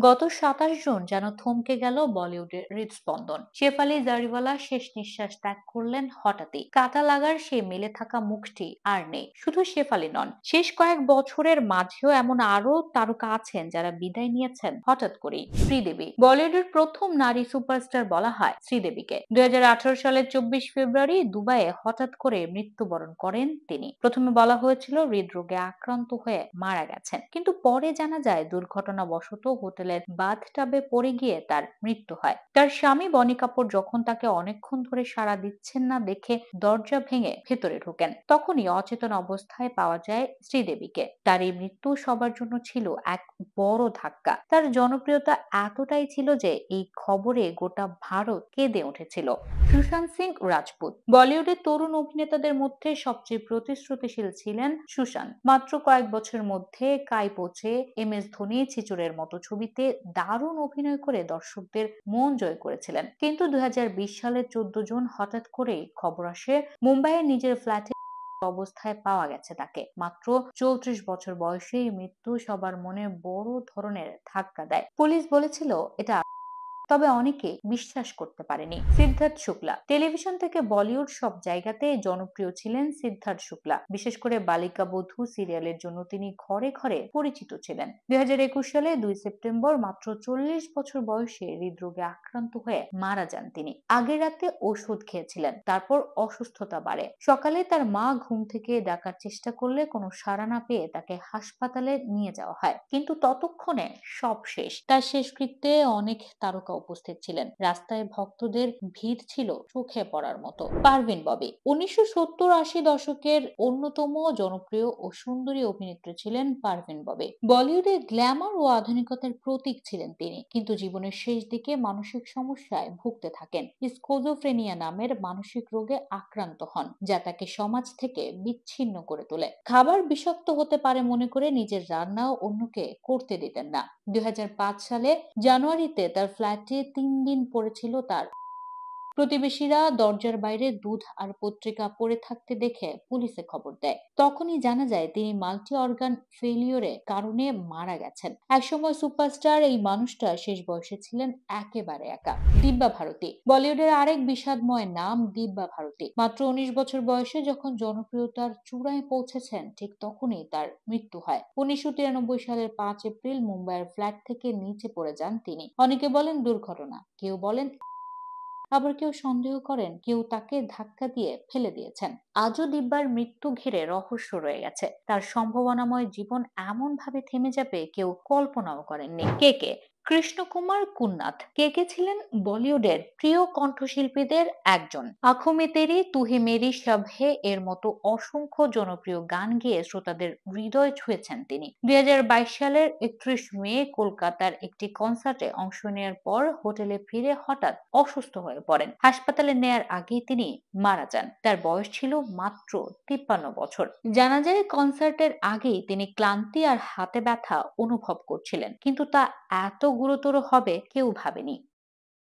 গত ২৭ জুন যেন থমকে গেল বলিউডের হৃদস্পন্দন। শেফালি জারিওয়ালা শেষ নিঃশ্বাস ত্যাগ করলেন হঠাৎই। কাটা লাগার সেই মেলে থাকা মুখটি আর নেই। শুধু শেফালি নন, শেষ কয়েক বছরের মাঝেও এমন আরো তারকা আছেন যারা বিদায় নিয়েছেন হঠাৎ করেই। শ্রীদেবী বলিউডের প্রথম নারী সুপারস্টার বলা হয় শ্রীদেবীকে। ২০১৮ সালের ২৪ ফেব্রুয়ারি দুবাইয়ে হঠাৎ করে মৃত্যুবরণ করেন তিনি। প্রথমে বলা হয়েছিল হৃদরোগে আক্রান্ত হয়ে মারা গেছেন, কিন্তু পরে জানা যায় দুর্ঘটনাবশত হোটেলের বাথটাবে পড়ে গিয়ে তার মৃত্যু হয়। তার স্বামী বনি কাপুর যখন তাকে অনেকক্ষণ ধরে সাড়া দিচ্ছেন না দেখে দরজা ভেঙে ভেতরে ঢোকেন, তখনই অচেতন অবস্থায় পাওয়া যায় শ্রীদেবীকে। তার এই মৃত্যু সবার জন্য ছিল এক বড় ধাক্কা। তার জনপ্রিয়তা এতটাই ছিল যে এই খবরে গোটা ভারত কেঁদে উঠেছিল। সুশান্ত সিং রাজপুত বলিউডের তরুণ অভিনেতাদের মধ্যে সবচেয়ে প্রতিশ্রুতিশীল ছিলেন সুশান্ত। মাত্র কয়েক বছরের মধ্যে কাই পোচে, এম এস ধোনি, ছিচুরের মতো ছবিতে দারুণ অভিনয় করে দর্শকদের মন জয় করেছিলেন। কিন্তু ২০২০ সালের ১৪ জুন হঠাৎ করেই খবর আসে মুম্বাইয়ের নিজের ফ্ল্যাটে অবস্থায় পাওয়া গেছে তাকে। মাত্র ৩৪ বছর বয়সেই মৃত্যু সবার মনে বড় ধরনের ধাক্কা দেয়। পুলিশ বলেছিল এটা, তবে অনেকে বিশ্বাস করতে পারেনি। সিদ্ধার্থ শুক্লা টেলিভিশন থেকে বলিউড সব জায়গাতে জনপ্রিয় ছিলেন। সিদ্ধার্থ শুক্লা বিশেষ করে বালিকা বধূ সিরিয়ালের জন্য তিনি ঘরে ঘরে পরিচিত ছিলেন। ২০২১ সালে ২ সেপ্টেম্বর মাত্র ৪০ বছর বয়সে হৃদরোগে আক্রান্ত হয়ে মারা যান তিনি। আগের রাতে ওষুধ খেয়েছিলেন, তারপর অসুস্থতা বাড়ে। সকালে তার মা ঘুম থেকে ডাকার চেষ্টা করলে কোনো সাড়া না পেয়ে তাকে হাসপাতালে নিয়ে যাওয়া হয়, কিন্তু ততক্ষণে সব শেষ। তার শেষকৃত্যে অনেক তারকা উপস্থিত ছিলেন। রাস্তায় ভক্তদের ভিড় ছিল চোখে পড়ার মতো। পারভিন ববি ১৯৭০-৮০ দশকের অন্যতম জনপ্রিয় ও সুন্দরী অভিনেত্রী ছিলেন পারভিন ববি। বলিউডে গ্ল্যামার ও আধুনিকতার প্রতীক ছিলেন তিনি, কিন্তু জীবনের শেষ দিকে মানসিক সমস্যায় ভুগতে থাকেন। স্কিজোফ্রেনিয়া নামের মানসিক রোগে আক্রান্ত হন, যা তাকে সমাজ থেকে বিচ্ছিন্ন করে তোলে। খাবার বিষাক্ত হতে পারে মনে করে নিজের রান্নাও অন্যকে করতে দিতেন না। ২০০৫ সালে জানুয়ারিতে তার ফ্ল্যাটে ৩ দিন পড়েছিল তার। প্রতিবেশীরা দরজার বাইরে দুধ আর পত্রিকা পড়ে থাকতে দেখে পুলিশে খবর দেয়। তখনই জানা যায় তিনি মাল্টি অর্গান ফেলিওরে কারণে মারা গেছেন। একসময় সুপারস্টার এই মানুষটা শেষ বয়সে ছিলেন একেবারে একা। দিব্যা ভারতী বলিউডের আরেক বিষাদময় নাম। দিব্যা ভারতী মাত্র ১৯ বছর বয়সে যখন জনপ্রিয়তার চূড়ায় পৌঁছেছেন, ঠিক তখনই তার মৃত্যু হয়। ১৯৯৩ সালের ৫ এপ্রিল মুম্বাইয়ের ফ্ল্যাট থেকে নিচে পড়ে যান তিনি। অনেকে বলেন দুর্ঘটনা, কেউ বলেন, আবার কেউ সন্দেহ করেন কেউ তাকে ধাক্কা দিয়ে ফেলে দিয়েছেন। আজও দিব্যার মৃত্যু ঘিরে রহস্য রয়ে গেছে। তার সম্ভাবনাময় জীবন এমন ভাবে থেমে যাবে কেউ কল্পনাও করেননি। কে কৃষ্ণকুমার কুন্নাথ কে ছিলেন বলিউডের প্রিয় কণ্ঠশিল্পীদের একজন। আঁখো মে তেরি, তু হি মেরি সব হে এর মতো অসংখ্য জনপ্রিয় গান গেয়ে শ্রোতাদের হৃদয় ছুঁয়েছেন তিনি। ২০২২ সালের ৩১ মে কলকাতার একটি কনসার্টে অংশ নেওয়ার পর হোটেলে ফিরে হঠাৎ অসুস্থ হয়ে পড়েন। হাসপাতালে নেয়ার আগেই তিনি মারা যান। তার বয়স ছিল মাত্র ৫৩ বছর। জানা যায় কনসার্টের আগেই তিনি ক্লান্তি আর হাতে ব্যথা অনুভব করছিলেন, কিন্তু তা এত গুরুতর হবে কেউ ভাবেনি।